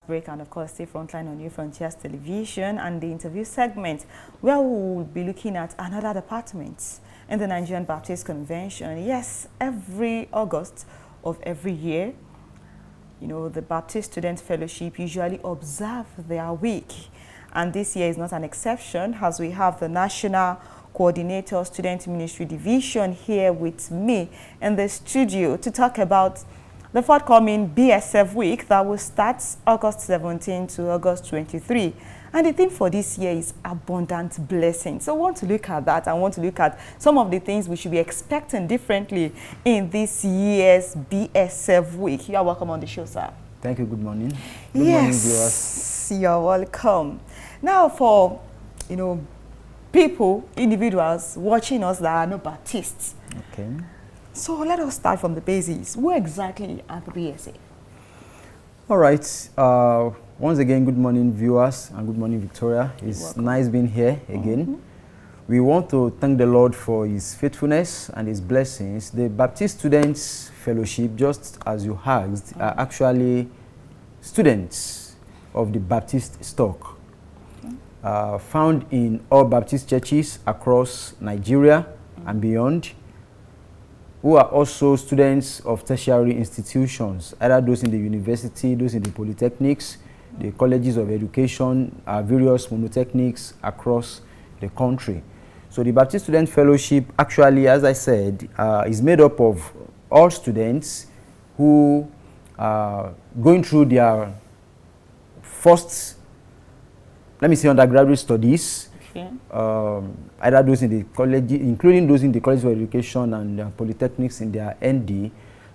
break and of course stay frontline on New Frontiers Television and the interview segment where we will be looking at another department in the Nigerian Baptist Convention. Yes, every August of every year, the Baptist Student Fellowship usually observe their week. And this year is not an exception, as we have the National Coordinator Student Ministry Division here with me in the studio to talk about the forthcoming BSF week that will start August 17 to August 23. And the theme for this year is abundant blessing. So I want to look at that. I want to look at some of the things we should be expecting differently in this year's BSF week. You are welcome on the show, sir. Thank you. Good morning. Good morning, viewers. You're welcome. Now for, people, individuals watching us that are not Baptists. Okay. So let us start from the basics. Where exactly are the BSF? All right. Once again, good morning, viewers, and good morning, Victoria. It's nice being here again. We want to thank the Lord for His faithfulness and His blessings. The Baptist Students Fellowship, just as you asked, are actually students of the Baptist stock, found in all Baptist churches across Nigeria and beyond, who are also students of tertiary institutions, either those in the university, those in the polytechnics, the colleges of education, various monotechnics across the country. So the Baptist Student Fellowship actually, as I said, is made up of all students who are going through their first, undergraduate studies, either those in the college, including those in the College of Education and polytechnics in their ND.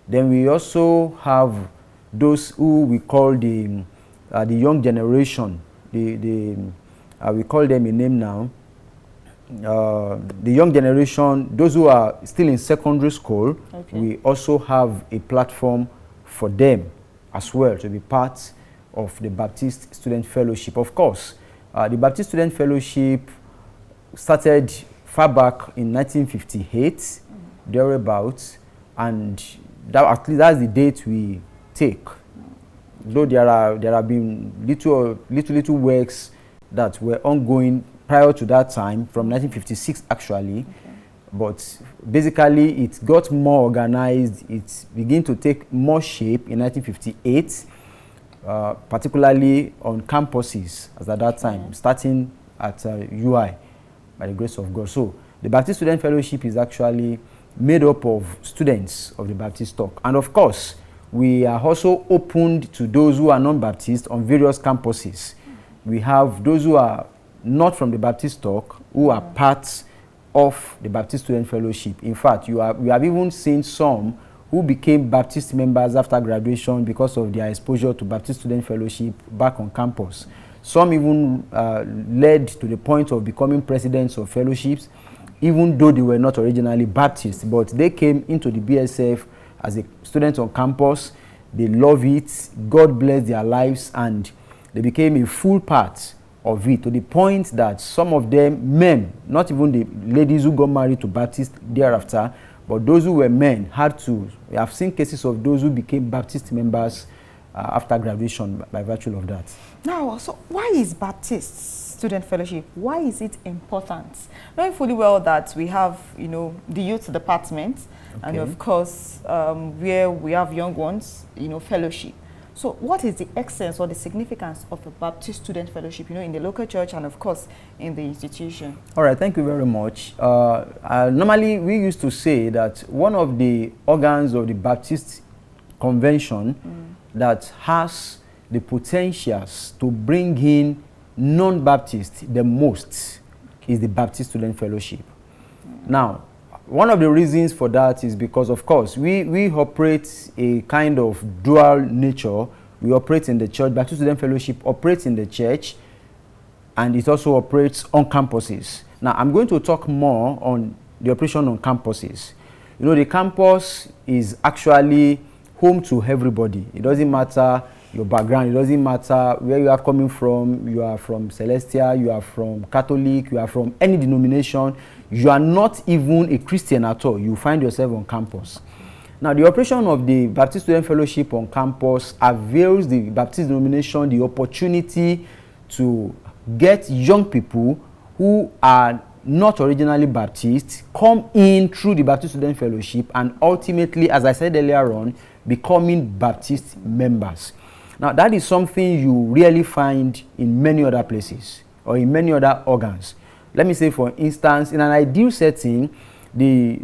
Then we also have those who we call the young generation. We call them a name now. The young generation, those who are still in secondary school, we also have a platform for them as well to be part of the Baptist Student Fellowship. Of course, the Baptist Student Fellowship started far back in 1958, thereabouts, and at least that's the date we take. Though there have been little works that were ongoing prior to that time, from 1956 actually, but basically it got more organized. It began to take more shape in 1958. Particularly on campuses as at that time, starting at UI, by the grace of God. So the Baptist Student Fellowship is actually made up of students of the Baptist stock. And of course, we are also opened to those who are non-Baptist on various campuses. We have those who are not from the Baptist stock, who are parts of the Baptist Student Fellowship. In fact, we have even seen some who became Baptist members after graduation because of their exposure to Baptist Student Fellowship back on campus. Some even led to the point of becoming presidents of fellowships, even though they were not originally Baptist, but they came into the BSF as a student on campus. They love it, God bless their lives, and they became a full part of it, to the point that some of them, men, not even the ladies who got married to Baptist thereafter, but those who were men we have seen cases of those who became Baptist members after graduation by virtue of that. Now, so why is Baptist Student Fellowship, why is it important? Knowing fully well that we have, the youth department, and of course, where we have young ones, fellowship. So what is the essence or the significance of the Baptist Student Fellowship, in the local church and of course in the institution? All right, thank you very much. Normally we used to say that one of the organs of the Baptist Convention that has the potentials to bring in non-Baptists the most is the Baptist Student Fellowship. Now, one of the reasons for that is because, of course, we operate a kind of dual nature. We operate in the church. Baptist Student Fellowship operates in the church, and it also operates on campuses. Now, I'm going to talk more on the operation on campuses. The campus is actually home to everybody. It doesn't matter your background. It doesn't matter where you are coming from. You are from Celestial, you are from Catholic, you are from any denomination. You are not even a Christian at all. You find yourself on campus. Now, the operation of the Baptist Student Fellowship on campus avails the Baptist denomination the opportunity to get young people who are not originally Baptist come in through the Baptist Student Fellowship and ultimately, as I said earlier on, becoming Baptist members. Now, that is something you rarely find in many other places or in many other organs. Let me say, for instance, in an ideal setting, the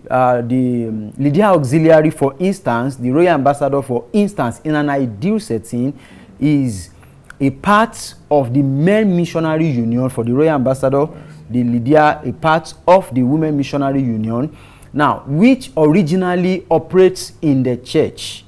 Lydia Auxiliary, for instance, the Royal Ambassador, for instance, in an ideal setting, is a part of the Men Missionary Union. For the Royal Ambassador, the Lydia, a part of the Women Missionary Union, now, which originally operates in the church.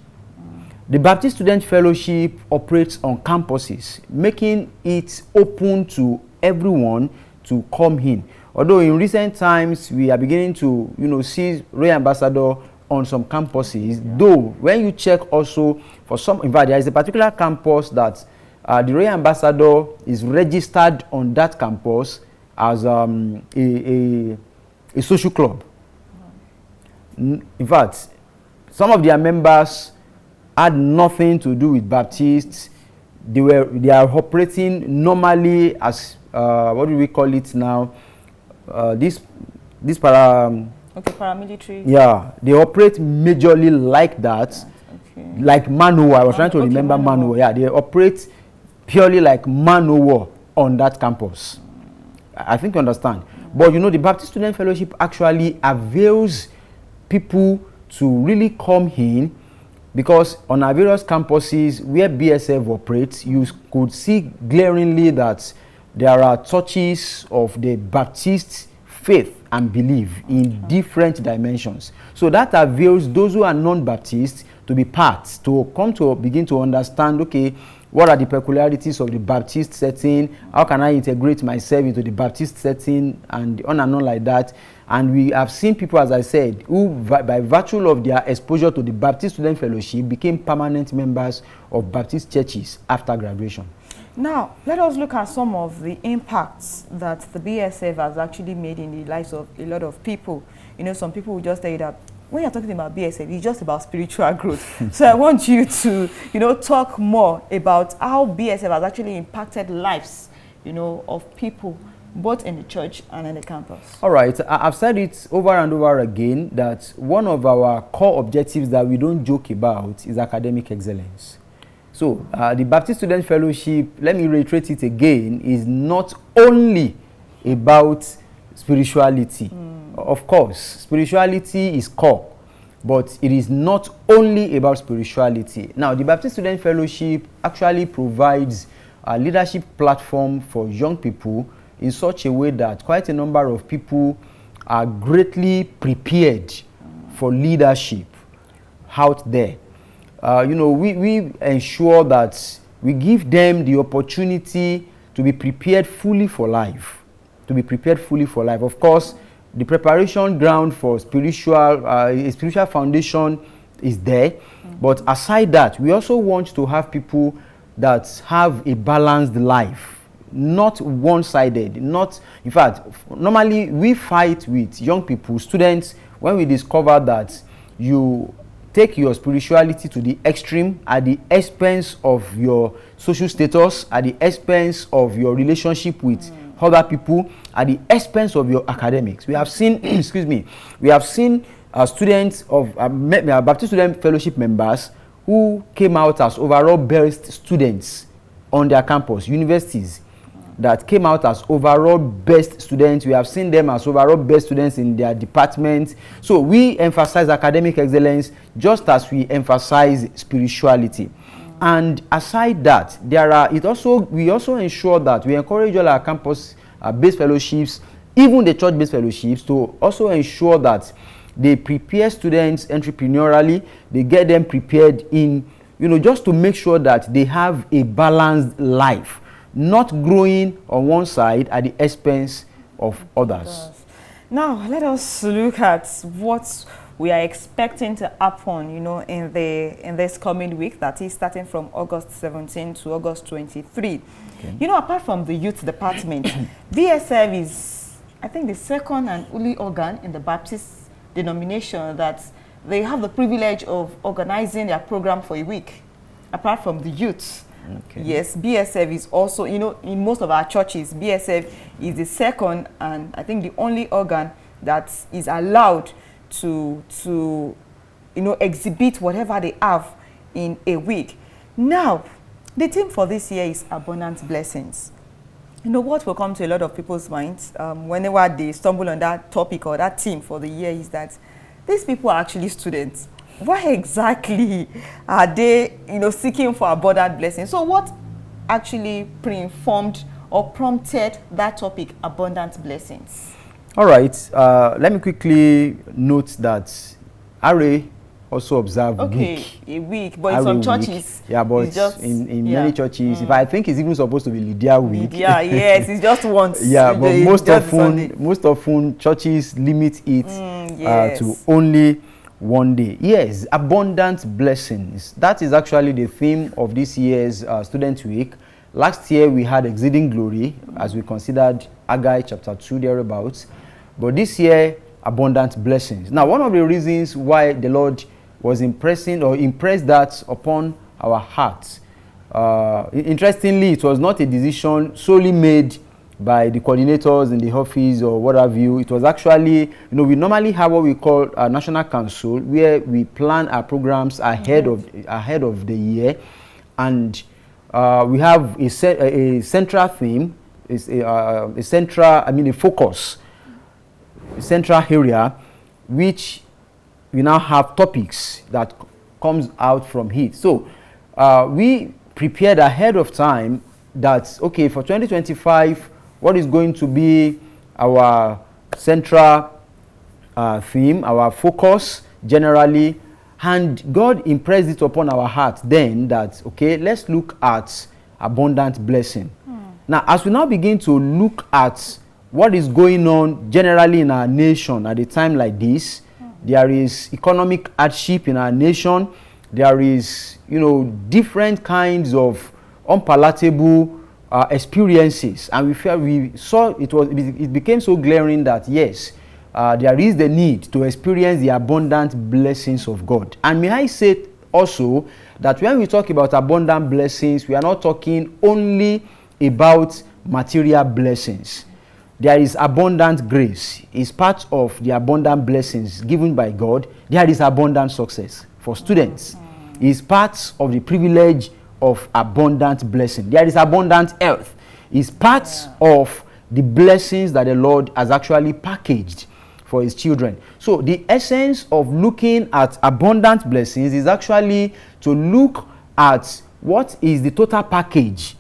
The Baptist Student Fellowship operates on campuses, making it open to everyone to come in. Although in recent times, we are beginning to, see Royal Ambassador on some campuses, though when you check also for some, in fact, there is a particular campus that the Royal Ambassador is registered on that campus as a social club. In fact, some of their members had nothing to do with Baptists. They are operating normally as what do we call it now? Paramilitary. Yeah, they operate majorly like that. Okay. Like Manoa. I was trying to remember Manoa. Yeah, they operate purely like Manoa on that campus. I think you understand. But the Baptist Student Fellowship actually avails people to really come in, because on our various campuses where BSF operates, you could see glaringly that there are touches of the Baptist faith and belief in different dimensions. So that avails those who are non-Baptist to be part, to come to begin to understand, okay, what are the peculiarities of the Baptist setting? How can I integrate myself into the Baptist setting, and on and on like that. And we have seen people, as I said, who by virtue of their exposure to the Baptist Student Fellowship became permanent members of Baptist churches after graduation. Now, let us look at some of the impacts that the BSF has actually made in the lives of a lot of people. Some people will just tell you that when you're talking about BSF, it's just about spiritual growth. So I want you to, talk more about how BSF has actually impacted lives, of people, both in the church and in the campus. All right. I've said it over and over again that one of our core objectives that we don't joke about is academic excellence. So the Baptist Student Fellowship, let me reiterate it again, is not only about spirituality. Of course, spirituality is core, but it is not only about spirituality. Now, the Baptist Student Fellowship actually provides a leadership platform for young people in such a way that quite a number of people are greatly prepared for leadership out there. We ensure that we give them the opportunity to be prepared fully for life. Of course, the preparation ground for a spiritual foundation is there. But aside that, we also want to have people that have a balanced life, not one-sided. In fact, normally we fight with young people, students, when we discover that you take your spirituality to the extreme at the expense of your social status, at the expense of your relationship with other people, at the expense of your academics. We have seen, students of Baptist Student Fellowship members who came out as overall best students on their campus, universities that came out as overall best students. We have seen them as overall best students in their departments. So we emphasize academic excellence just as we emphasize spirituality. And aside that, we also ensure that we encourage all our campus-based fellowships, even the church-based fellowships, to also ensure that they prepare students entrepreneurially. They get them prepared in, just to make sure that they have a balanced life, not growing on one side at the expense of others. Now, let us look at what we are expecting to happen, in this coming week, that is starting from August 17 to August 23. Okay. Apart from the youth department, BSF is, I think, the second and only organ in the Baptist denomination that they have the privilege of organizing their program for a week, apart from the youth. Okay. Yes, BSF is also, you know, in most of our churches, BSF is the second and I think the only organ that is allowed to you know, exhibit whatever they have in a week. Now, the theme for this year is abundant blessings. You know, what will come to a lot of people's minds whenever they stumble on that topic or that theme for the year is that these people are actually students. Why exactly are they, you know, seeking for abundant blessings? So what actually pre-informed or prompted that topic, abundant blessings? All right. Let me quickly note that RA also observe week. A week, but in some churches, yeah, but just, in many churches, if I think it's even supposed to be Lydia week. Yeah, yes, it's just once. Yeah, but most often churches limit it to only one day. Yes, abundant blessings. That is actually the theme of this year's Student Week. Last year we had exceeding glory as we considered Haggai chapter 2 thereabouts. But this year, abundant blessings. Now, one of the reasons why the Lord was impressed that upon our hearts. Interestingly, it was not a decision solely made by the coordinators in the office or what have you. It was actually, you know, we normally have what we call a national council where we plan our programs ahead of the year, and we have a central theme, a focus, a central area, which we now have topics that comes out from it. So we prepared ahead of time that, okay, for 2025, what is going to be our central theme, our focus generally, and God impressed it upon our heart then that, okay, let's look at abundant blessing. Now, as we now begin to look at what is going on generally in our nation at a time like this, there is economic hardship in our nation. There is, you know, different kinds of unpalatable experiences, and we saw it became so glaring that yes, there is the need to experience the abundant blessings of God. And may I say also that when we talk about abundant blessings, we are not talking only about material blessings. There is abundant grace. It's part of the abundant blessings given by God. There is abundant success for students. It's part of the privilege of abundant blessing. There is abundant health. It's part of the blessings that the Lord has actually packaged for his children. So the essence of looking at abundant blessings is actually to look at what is the total package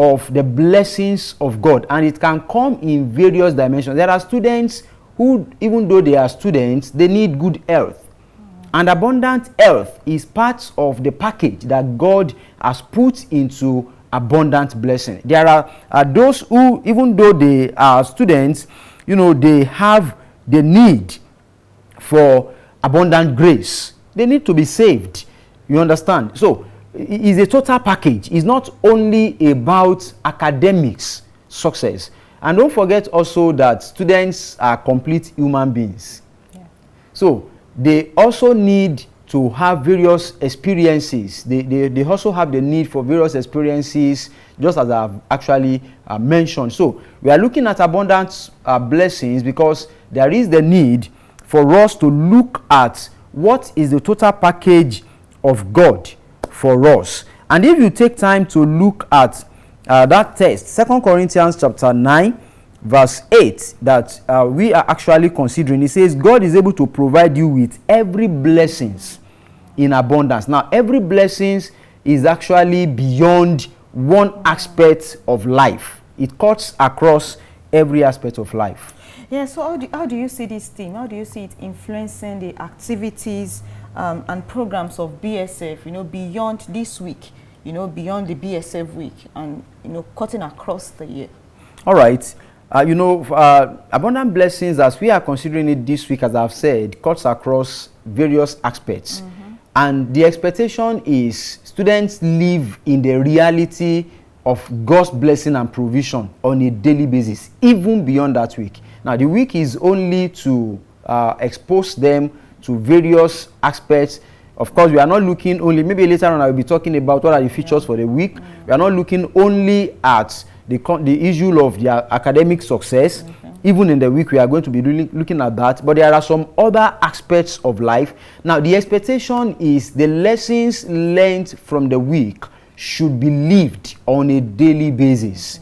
of the blessings of God, and it can come in various dimensions. There are students who, even though they are students, they need good health. And abundant health is part of the package that God has put into abundant blessing. There are those who, even though they are students, you know, they have the need for abundant grace. They need to be saved. You understand? So it's a total package. It's not only about academics success. And don't forget also that students are complete human beings. Yeah. So they also need to have various experiences. They also have the need for various experiences, just as I've actually mentioned. So we are looking at abundant blessings because there is the need for us to look at what is the total package of God for us. And if you take time to look at that text, 2 Corinthians chapter 9, verse 8, that we are actually considering, it says, God is able to provide you with every blessings in abundance. Now, every blessings is actually beyond one aspect of life. It cuts across every aspect of life. Yeah, so how do you see this theme? How do you see it influencing the activities and programs of BSF, you know, beyond this week, you know, beyond the BSF week, and, you know, cutting across the year? All right. You know, abundant blessings, as we are considering it this week, as I've said, cuts across various aspects. And the expectation is students live in the reality of God's blessing and provision on a daily basis, even beyond that week. Now, the week is only to expose them to various aspects. Of course, we are not looking only, maybe later on I will be talking about what are the features for the week. We are not looking only at the issue of their academic success. Even in the week, we are going to be really looking at that. But there are some other aspects of life. Now, the expectation is the lessons learned from the week should be lived on a daily basis.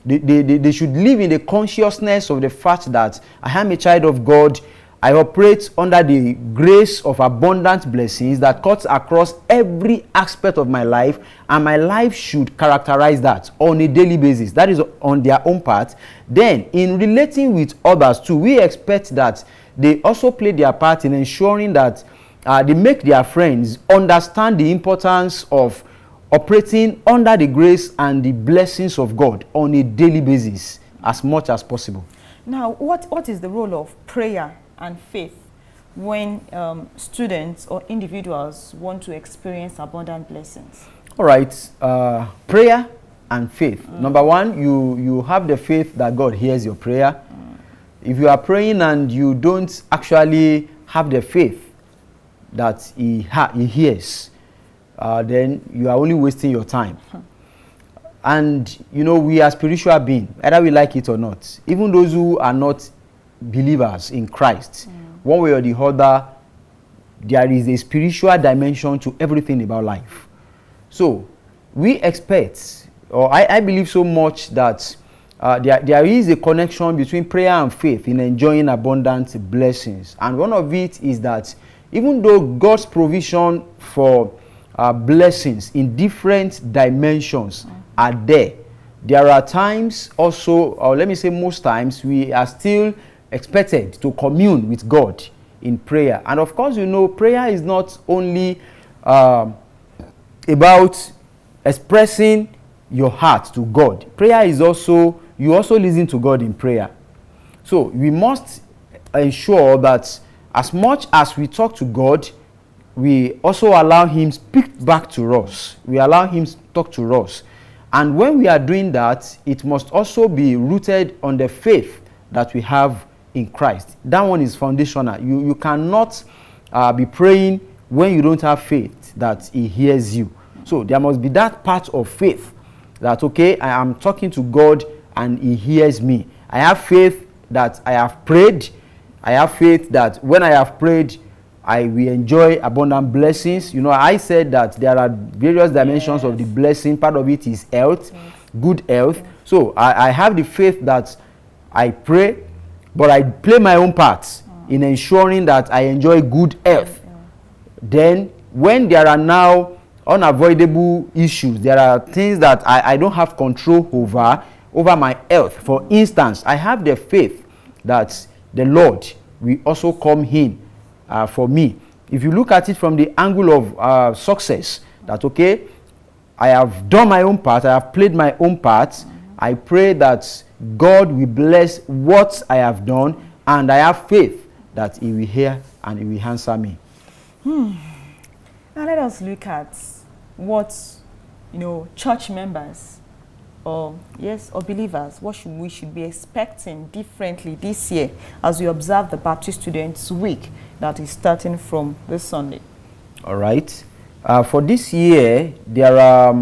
They should live in the consciousness of the fact that I am a child of God. I operate under the grace of abundant blessings that cuts across every aspect of my life, and my life should characterize that on a daily basis. That is on their own part. Then, in relating with others too, we expect that they also play their part in ensuring that they make their friends understand the importance of operating under the grace and the blessings of God on a daily basis as much as possible. Now, what is the role of prayer and faith when students or individuals want to experience abundant blessings? All right, prayer and faith. Number one, you have the faith that God hears your prayer. If you are praying and you don't actually have the faith that he hears, then you are only wasting your time. And you know, we are spiritual beings, either we like it or not. Even those who are not believers in Christ, one way or the other, there is a spiritual dimension to everything about life. So we expect, or I believe so much that there is a connection between prayer and faith in enjoying abundant blessings. And one of it is that even though God's provision for blessings in different dimensions are there are times also, or let me say most times, we are still expected to commune with God in prayer. And of course, you know, prayer is not only about expressing your heart to God. Prayer is also, you also listen to God in prayer. So we must ensure that as much as we talk to God, we also allow him speak back to us. We allow him talk to us. And when we are doing that, it must also be rooted on the faith that we have in Christ. That one is foundational. You cannot be praying when you don't have faith that he hears you. So there must be that part of faith that, okay, I am talking to God and he hears me. I have faith that I have prayed. I have faith that when I have prayed, I will enjoy abundant blessings. You know, I said that there are various dimensions of the blessing. Part of it is health, good health. So I have the faith that I pray, but I play my own part in ensuring that I enjoy good health. Then when there are now unavoidable issues, there are things that I don't have control over my health. For instance, I have the faith that the Lord will also come in for me. If you look at it from the angle of success, that okay, I have done my own part, I have played my own part, I pray that God will bless what I have done, and I have faith that he will hear and he will answer me. Now let us look at what, you know, church members or believers, what we should be expecting differently this year as we observe the Baptist Students Week that is starting from this Sunday. All right. For this year, there are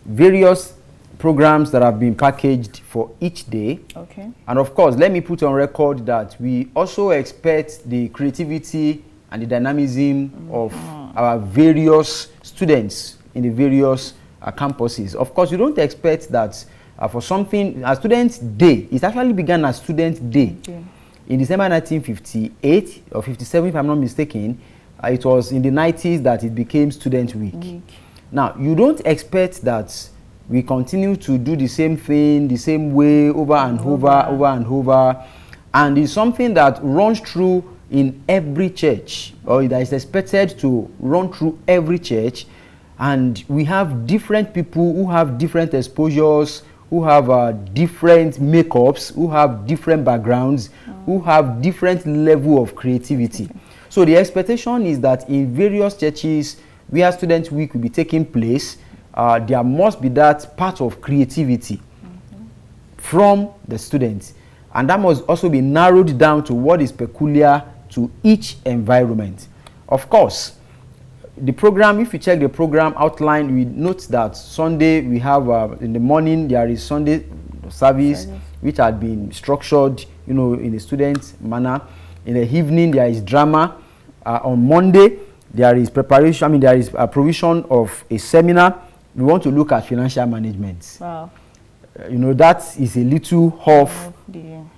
various programs that have been packaged for each day. Okay. And of course, let me put on record that we also expect the creativity and the dynamism of our various students in the various campuses. Of course, you don't expect that for something, a student's day, it actually began as Student Day. Okay. In December 1958 or 57, if I'm not mistaken, it was in the 90s that it became Student Week. Now, you don't expect that we continue to do the same thing, the same way, over and over. And it's something that runs through in every church, or that is expected to run through every church. And we have different people who have different exposures, who have different makeups, who have different backgrounds, who have different level of creativity. So the expectation is that in various churches where Student Week will be taking place, there must be that part of creativity from the students. And that must also be narrowed down to what is peculiar to each environment. Of course, the program, if you check the program outline, we note that Sunday we have in the morning there is Sunday service which had been structured, you know, in a student manner. In the evening there is drama. On Monday there is preparation, I mean there is a provision of a seminar. We want to look at financial management. Wow. You know, that is a little off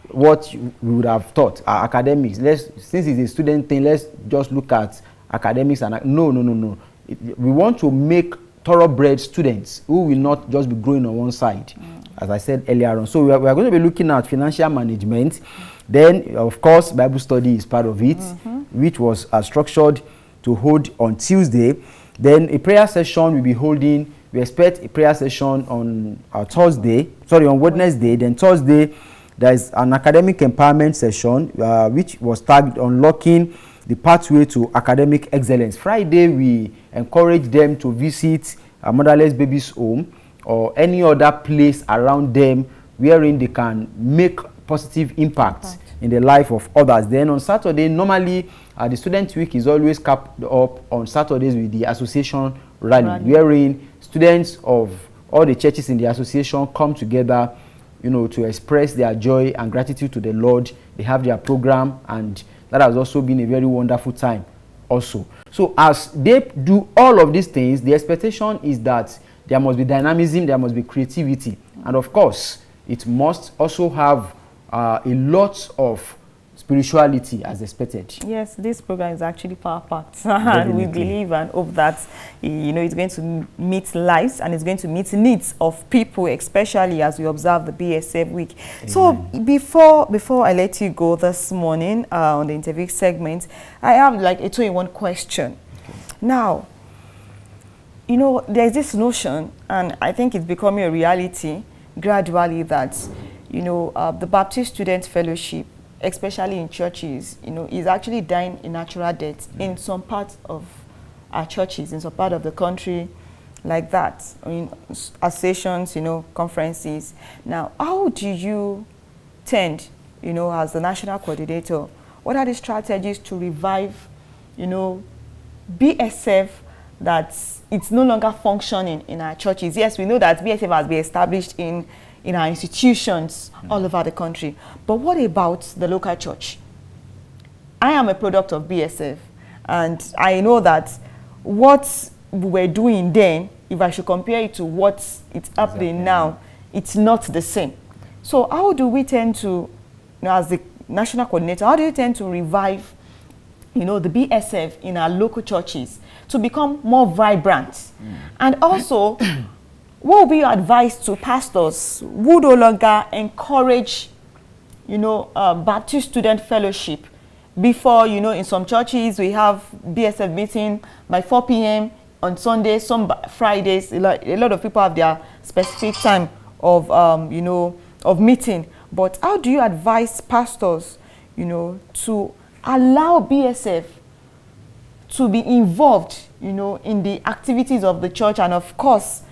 what we would have thought. Academics, since it's a student thing, let's just look at academics. And no. We want to make thoroughbred students who will not just be growing on one side, as I said earlier on. So we are going to be looking at financial management. Then, of course, Bible study is part of it, which was structured to hold on Tuesday. Then a prayer session will be holding. We expect a prayer session on on Wednesday. Then Thursday, there is an academic empowerment session, which was tagged Unlocking the Pathway to Academic Excellence. Friday, we encourage them to visit a motherless baby's home or any other place around them wherein they can make positive impact in the life of others. Then on Saturday, normally the student week is always capped up on Saturdays with the association rally, wherein students of all the churches in the association come together, you know, to express their joy and gratitude to the Lord. They have their program, and that has also been a very wonderful time also. So as they do all of these things, the expectation is that there must be dynamism, there must be creativity, and of course it must also have a lot of spirituality as expected. Yes, this program is actually power-packed, and we believe and hope that, you know, it's going to meet lives and it's going to meet needs of people, especially as we observe the BSF week. Amen. So before I let you go this morning on the interview segment, I have like a 2-in-1 question. Okay. Now, you know, there's this notion, and I think it's becoming a reality gradually, that, you know, the Baptist Student Fellowship, especially in churches, you know, is actually dying a natural death in some parts of our churches, in some part of the country, like that. I mean, associations, you know, conferences. Now, how do you tend, you know, as the national coordinator, what are the strategies to revive, you know, BSF that it's no longer functioning in our churches? Yes, we know that BSF has been established in our institutions all over the country. But what about the local church? I am a product of BSF, and I know that what we were doing then, if I should compare it to what it's happening now, it's not the same. So how do we tend to, you know, as the national coordinator, how do you tend to revive, you know, the BSF in our local churches to become more vibrant? And also, what would be your advice to pastors who no longer encourage, you know, Baptist Student Fellowship? Before, you know, in some churches we have BSF meeting by 4 p.m. on Sundays, some Fridays. A lot of people have their specific time of, you know, of meeting. But how do you advise pastors, you know, to allow BSF to be involved, you know, in the activities of the church, and of course,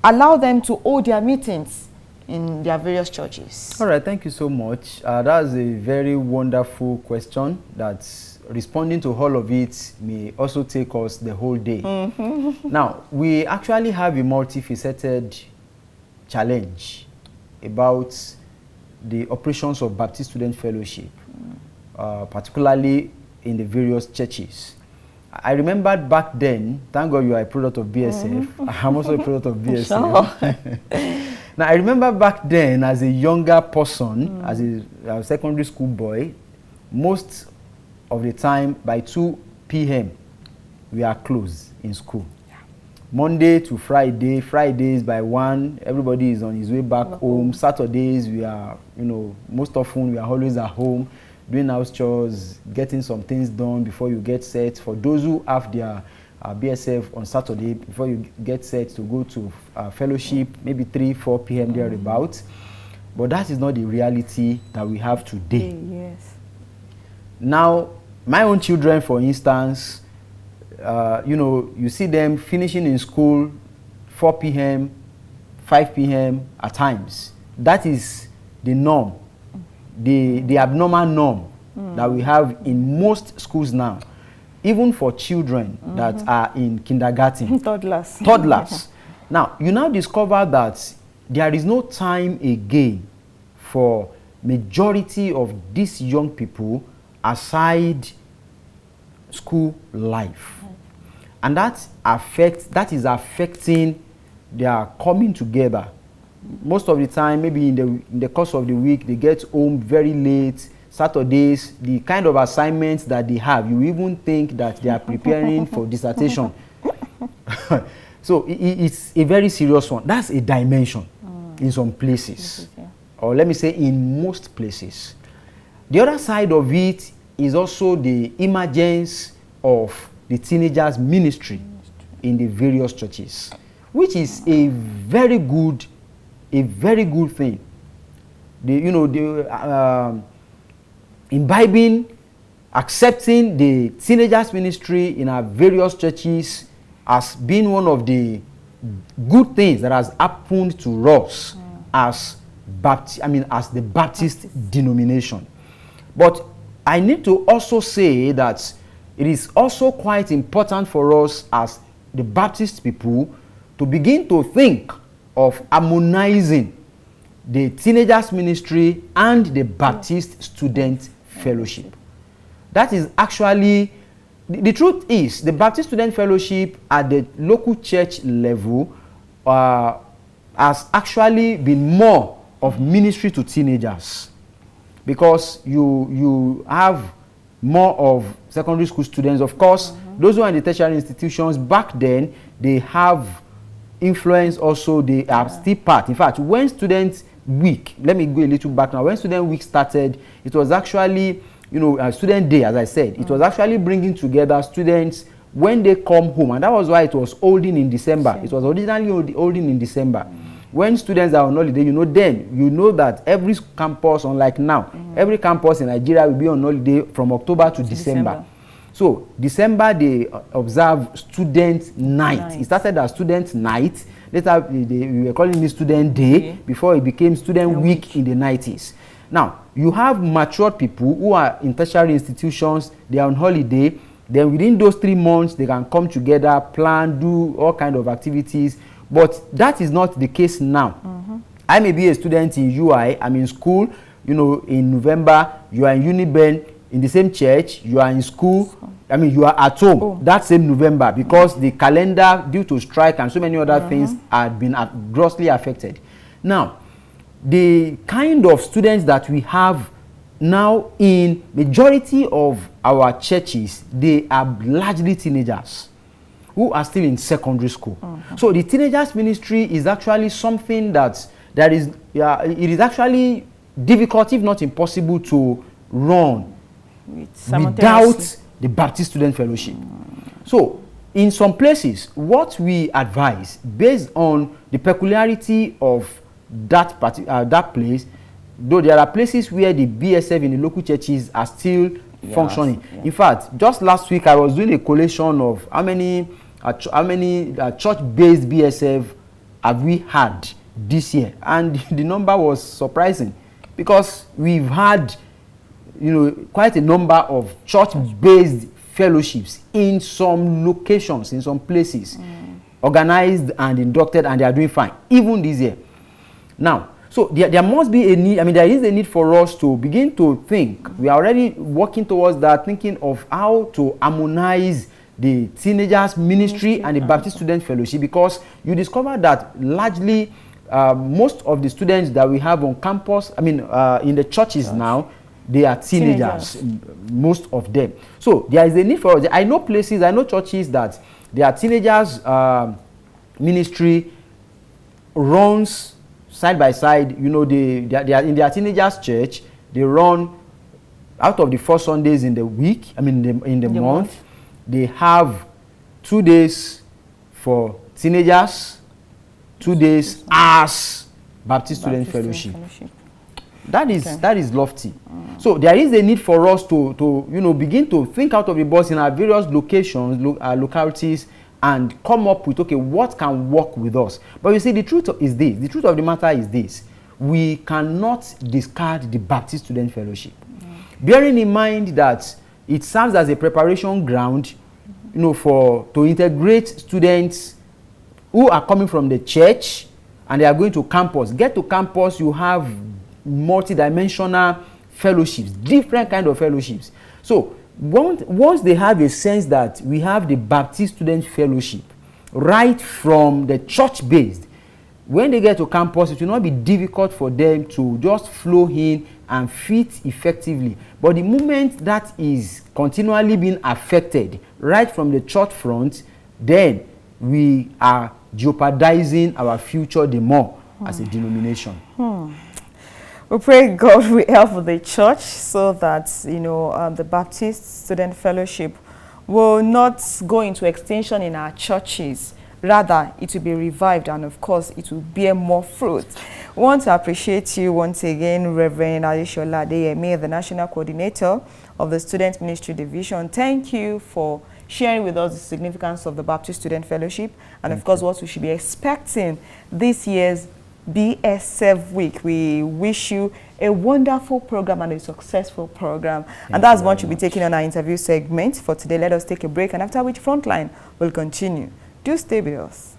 allow them to hold their meetings in their various churches? All right, thank you so much. That's a very wonderful question. That's responding to all of it may also take us the whole day. Now, we actually have a multifaceted challenge about the operations of Baptist Student Fellowship, particularly in the various churches. I remembered back then, thank God you are a product of BSF. I'm also a product of BSF. Sure. Now, I remember back then, as a younger person, as a secondary school boy, most of the time by 2 p.m. we are closed in school. Yeah. Monday to Friday, Fridays by 1, everybody is on his way back home. Saturdays, we are, you know, most often we are always at home, doing house chores, getting some things done before you get set. For those who have their BSF on Saturday, before you get set to go to fellowship, maybe 3, 4 p.m. thereabouts. But that is not the reality that we have today. Yes. Now, my own children, for instance, you know, you see them finishing in school 4 p.m., 5 p.m. at times. That is the norm. The abnormal norm that we have in most schools now, even for children that are in kindergarten. Toddlers. Toddlers. Now, you now discover that there is no time again for majority of these young people aside school life. And that is affecting their coming together. Most of the time, maybe in the course of the week, they get home very late. Saturdays, the kind of assignments that they have, you even think that they are preparing for dissertation. So it's a very serious one. That's a dimension in some places, or let me say in most places. The other side of it is also the emergence of the teenagers ministry in the various churches, which is a very good thing. Imbibing, accepting the teenagers ministry in our various churches as being one of the good things that has happened to us as the Baptist denomination. But I need to also say that it is also quite important for us as the Baptist people to begin to think of harmonizing the teenagers ministry and the Baptist student fellowship. That is actually, the truth is, the Baptist student fellowship at the local church level has actually been more of ministry to teenagers, because you have more of secondary school students. Of course, those who are in the tertiary institutions back then, they have influence also. They are still part. In fact, when Student Week, let me go a little back now. When Student Week started, it was actually, Student Day, as I said. It was actually bringing together students when they come home, and that was why it was holding in December. It was originally holding in December. When students are on holiday, that every campus, unlike now, every campus in Nigeria will be on holiday from October to December. So December, they observe Student Night. It started as Student Night. Later, we were calling it Student Day before it became Student Week in the 90s. Now, you have matured people who are in tertiary institutions. They are on holiday. Then within those 3 months, they can come together, plan, do all kinds of activities. But that is not the case now. I may be a student in UI. I'm in school, in November. You are in Uniben, in the same church. You are in school. You are at home that same November, because the calendar, due to strike and so many other things, had been grossly affected. Now, the kind of students that we have now in majority of our churches, they are largely teenagers who are still in secondary school. So the teenagers ministry is actually something it is actually difficult, if not impossible, to run without the Baptist student fellowship. So in some places, what we advise, based on the peculiarity of that place, though there are places where the BSF in the local churches are still functioning. In fact, just last week I was doing a collation of how many church-based BSF have we had this year, and the number was surprising, because we've had quite a number of church-based fellowships in some locations, in some places, organized and inducted, and they are doing fine even this year. Now, so there must be a need. There is a need for us to begin to think. We are already working towards that, thinking of how to harmonize the teenagers ministry and the Baptist student fellowship, because you discover that largely most of the students that we have on campus, in the churches now, they are teenagers, most of them. So there is a need for us. I know churches that their teenagers ministry runs side by side. They are in their teenagers church. They run out of the 4 Sundays in the week. In the month. They have 2 days for teenagers, 2 days as Baptist student fellowship. That is lofty. So there is a need for us to begin to think out of the box in our various locations, localities, and come up with, what can work with us. But you see, the truth is this. The truth of the matter is this. We cannot discard the Baptist student fellowship. bearing in mind that it serves as a preparation ground, you know, to integrate students who are coming from the church and they are going to campus. Get to campus, you have multidimensional fellowships, different kind of fellowships. So once they have a sense that we have the Baptist Student Fellowship right from the church-based, when they get to campus, it will not be difficult for them to just flow in and fit effectively. But the moment that is continually being affected right from the church front, then we are jeopardizing our future the more as a denomination. We pray God will help the church so that, you know, the Baptist Student Fellowship will not go into extinction in our churches. Rather, it will be revived, and of course, it will bear more fruit. We want to appreciate you once again, Reverend Adesola Adeyemi, the National Coordinator of the Student Ministry Division. Thank you for sharing with us the significance of the Baptist Student Fellowship, and of course, what we should be expecting this year's BSF week. We wish you a wonderful program and a successful program. And that's what you'll be taking on our interview segment for today. Let us take a break, and after which Frontline will continue. Do stay with us.